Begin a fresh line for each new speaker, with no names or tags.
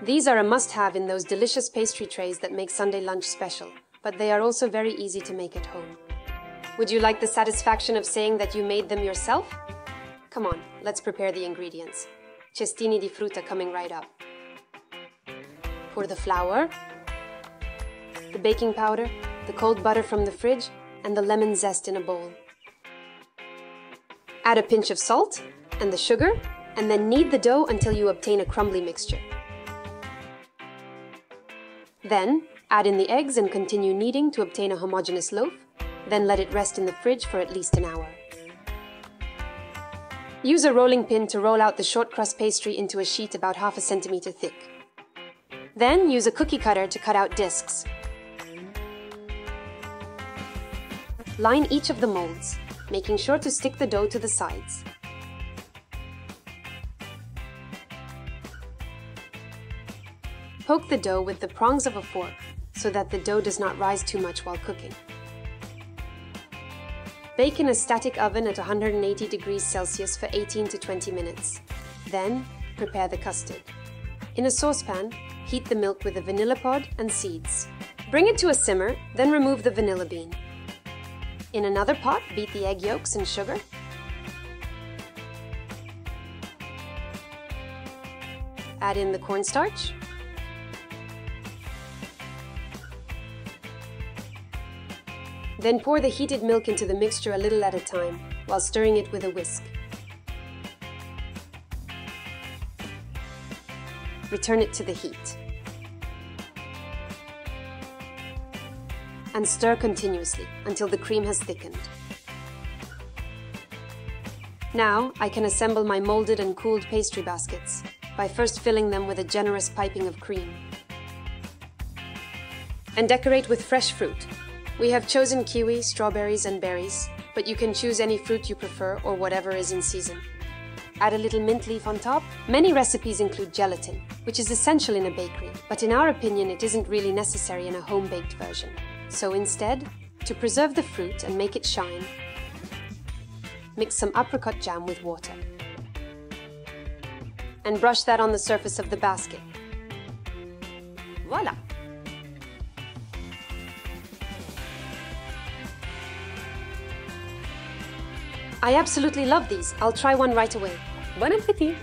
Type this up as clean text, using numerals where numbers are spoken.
These are a must-have in those delicious pastry trays that make Sunday lunch special, but they are also very easy to make at home. Would you like the satisfaction of saying that you made them yourself? Come on, let's prepare the ingredients. Cestini di frutta coming right up. Pour the flour, the baking powder, the cold butter from the fridge, and the lemon zest in a bowl. Add a pinch of salt and the sugar, and then knead the dough until you obtain a crumbly mixture. Then, add in the eggs and continue kneading to obtain a homogeneous loaf, then let it rest in the fridge for at least an hour. Use a rolling pin to roll out the short crust pastry into a sheet about half a centimeter thick. Then use a cookie cutter to cut out discs. Line each of the molds, making sure to stick the dough to the sides. Poke the dough with the prongs of a fork so that the dough does not rise too much while cooking. Bake in a static oven at 180 degrees Celsius for 18 to 20 minutes. Then, prepare the custard. In a saucepan, heat the milk with the vanilla pod and seeds. Bring it to a simmer, then remove the vanilla bean. In another pot, beat the egg yolks and sugar. Add in the cornstarch. Then pour the heated milk into the mixture a little at a time, while stirring it with a whisk. Return it to the heat. And stir continuously until the cream has thickened. Now I can assemble my molded and cooled pastry baskets by first filling them with a generous piping of cream. And decorate with fresh fruit. We have chosen kiwi, strawberries and berries, but you can choose any fruit you prefer or whatever is in season. Add a little mint leaf on top. Many recipes include gelatin, which is essential in a bakery, but in our opinion it isn't really necessary in a home-baked version. So instead, to preserve the fruit and make it shine, mix some apricot jam with water. And brush that on the surface of the basket. Voila! I absolutely love these. I'll try one right away. Bon appétit!